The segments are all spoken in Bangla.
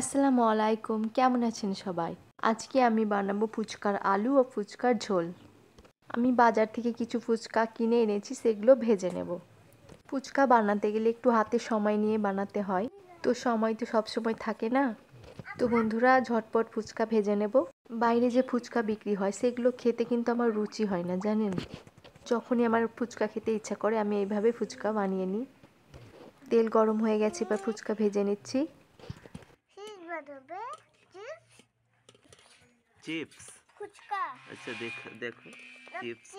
আসসালামু আলাইকুম, কেমন আছেন সবাই? আজকে আমি বানাবো ফুচকার আলু ও ফুচকার ঝোল। আমি বাজার থেকে কিছু ফুচকা কিনে এনেছি, সেগুলো ভেজে নেব। ফুচকা বানাতে গেলে একটু হাতে সময় নিয়ে বানাতে হয়, তো সময় তো সব সময় থাকে না। তো বন্ধুরা, ঝটপট ফুচকা ভেজে নেব। বাইরে যে ফুচকা বিক্রি হয় সেগুলো খেতে কিন্তু আমার রুচি হয় না, জানেন। যখনই আমার ফুচকা খেতে ইচ্ছা করে আমি এইভাবে ফুচকা বানিয়ে নিই। তেল গরম হয়ে গেছে, এবার ফুচকা ভেজে নিচ্ছি। চিপস ফুচকা। আচ্ছা দেখো চিপস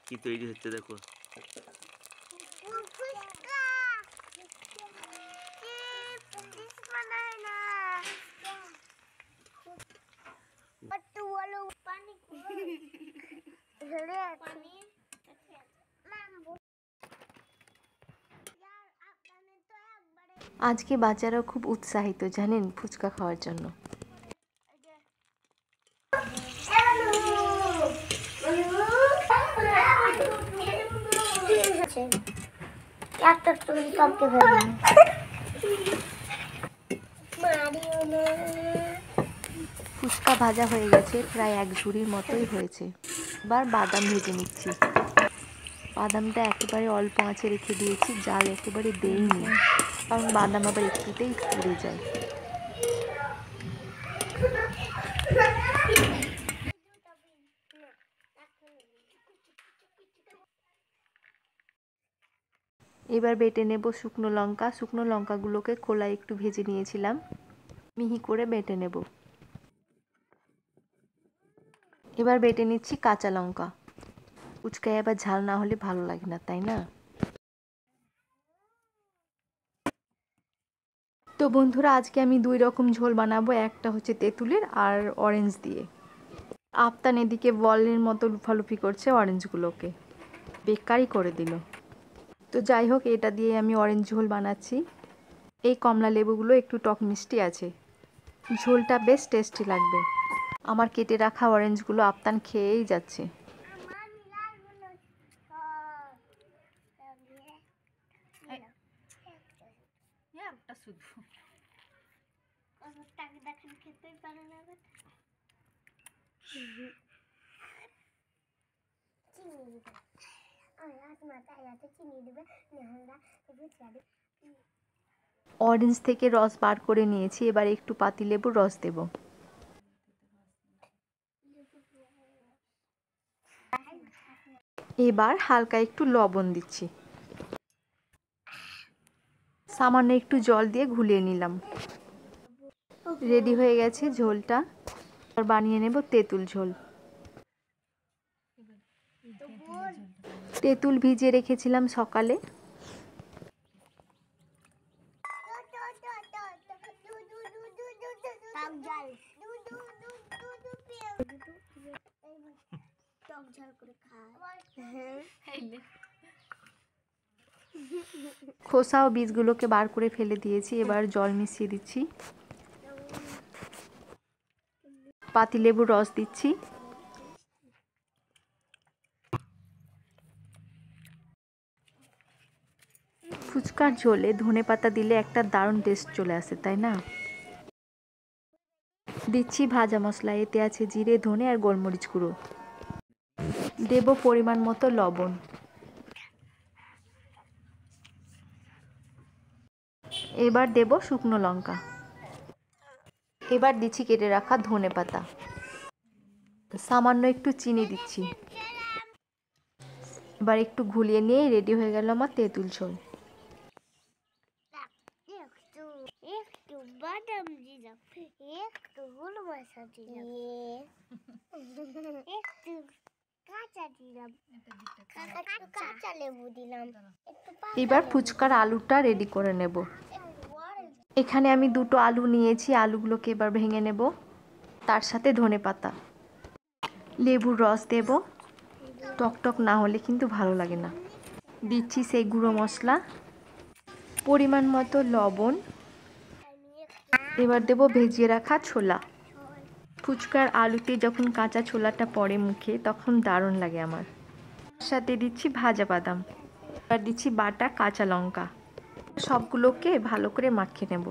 কি তৈরি হচ্ছে দেখো। ফুচকা চিপস বানায় না একটু বলো পানি ঝরে পানি আজকে বাচ্চারা খুব উৎসাহিত, জানেন, ফুচকা খাওয়ার জন্য। একটা তুমি কাটতে পারবে ফুচকা ভাজা হয়ে গেছে, প্রায় এক ঝুড়ির মতোই হয়েছে। এবার বাদাম ভেজে নিচ্ছি। বাদামটা একেবারে অল্প আঁচে রেখে দিয়েছি, জাল একেবারে দেইনি, কারণ বাদাম আবার একটুতেই পুড়ে যায়। এবার বেটে নেব শুকনো লঙ্কা। শুকনো লঙ্কাগুলোকে খোলায় একটু ভেজে নিয়েছিলাম, মিহি করে বেটে নেব। এবার বেটে নিচ্ছি কাঁচা লঙ্কা। ফুচকায় আবার ঝাল না হলে ভালো লাগে না, তাই না? তো বন্ধুরা, আজকে আমি দুই রকম ঝোল বানাবো। একটা হচ্ছে তেঁতুলের আর অরেঞ্জ দিয়ে। আফতান এদিকে বলের মতো লুফালুফি করছে অরেঞ্জগুলোকে, বেকারই করে দিল। তো যাই হোক, এটা দিয়ে আমি অরেঞ্জ ঝোল বানাচ্ছি। এই কমলা লেবুগুলো একটু টক মিষ্টি আছে, ঝোলটা বেশ টেস্টি লাগবে। আমার কেটে রাখা অরেঞ্জগুলো আফতান খেয়েই যাচ্ছে। দেখেন খেতেই পারে না অরেঞ্জ থেকে রস বার করে নিয়েছি, এবার একটু পাতিলেবুর রস দেব। এবার হালকা একটু লবণ দিচ্ছি, সামান্য একটু জল দিয়ে ঘুলিয়ে নিলাম। রেডি হয়ে গেছে ঝোলটা। আর বানিয়ে নেব তেঁতুল ঝোল। তেঁতুল ভিজিয়ে রেখেছিলাম সকালে। খোসা ও বীজগুলোকে বার করে ফেলে দিয়েছি, এবার জল মিশিয়ে দিচ্ছি। পাতিলেবুর রস দিচ্ছি। ফুচকার ঝোলে ধনেপাতা দিলে একটা দারুণ টেস্ট চলে আসে, তাই না? দিচ্ছি ভাজা মশলা, এতে আছে জিরে, ধনে আর গোলমরিচ গুঁড়ো। দেব পরিমাণ মতো লবণ। এবার দেব শুকনো লঙ্কা। এবার দিচ্ছি কেটে রাখা ধনেপাতা। সামান্য একটু চিনি দিচ্ছি। এবার একটু ঘুলিয়ে নিয়ে রেডি হয়ে গেল আমার তেঁতুল ঝোল। একটু বাদাম দিলাম, একটু হলুদ মশলা দিলাম, একটু কাঁচা দিলাম, কাঁচা লেবু দিলাম। এবার ফুচকার আলুটা রেডি করে নেব। এখানে আমি দুটো আলু নিয়েছি, আলুগুলোকে এবার ভেঙে নেব। তার সাথে ধনেপাতা, লেবুর রস দেব। টকটক না হলে কিন্তু ভালো লাগে না। দিচ্ছি সেই গুঁড়ো মশলা, পরিমাণ মতো লবণ। এবার দেব ভেজিয়ে রাখা ছোলা। ফুচকার আলুতে যখন কাঁচা ছোলাটা পড়ে মুখে, তখন দারুণ লাগে আমার। সাথে দিচ্ছি ভাজা বাদাম। এবার দিচ্ছি বাটা কাঁচা লঙ্কা। সবগুলোকে ভালো করে মাখিয়ে নেব।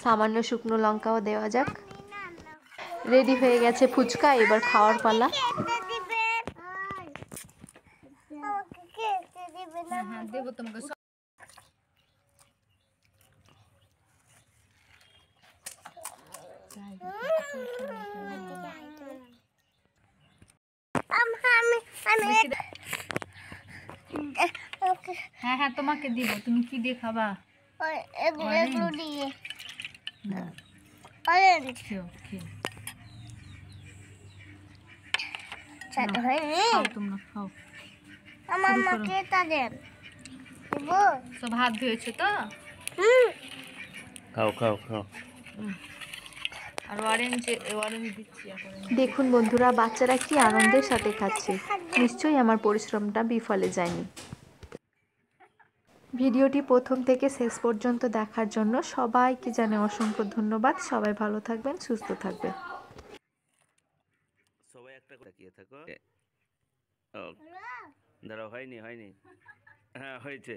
সামান্য শুকনো লঙ্কাও দেওয়া যাক। রেডি হয়ে গেছে ফুচকা, এবার খাওয়ার পালা। দেবো তোমাকে। হ্যাঁ হ্যাঁ তোমাকে দিব। তুমি কি দিয়ে খাবা? এগুলো দিয়ে না, অরেঞ্জ খেও খেও। সাথে হয়নি। খাও তোমরা খাও। আমার শুরু করো। মাকে তা দেন দিব। সব হাত ধুয়েছো তো? খাও খাও খাও। আর অরেঞ্জ অরেঞ্জ দিচ্ছি এখন। দেখুন বন্ধুরা, বাচ্চারা কি আনন্দের সাথে খাচ্ছে। নিশ্চয়ই আমার পরিশ্রমটা বিফলে যায়নি। ভিডিওটি প্রথম থেকে শেষ পর্যন্ত দেখার জন্য সবাইকে জানাই অসংখ্য ধন্যবাদ। সবাই ভালো থাকবেন, সুস্থ থাকবেন। সবাই একটা করে তাকিয়ে থাকো। ও, দাঁড়াও, হয়নি হয়নি। হ্যাঁ হয়েছে।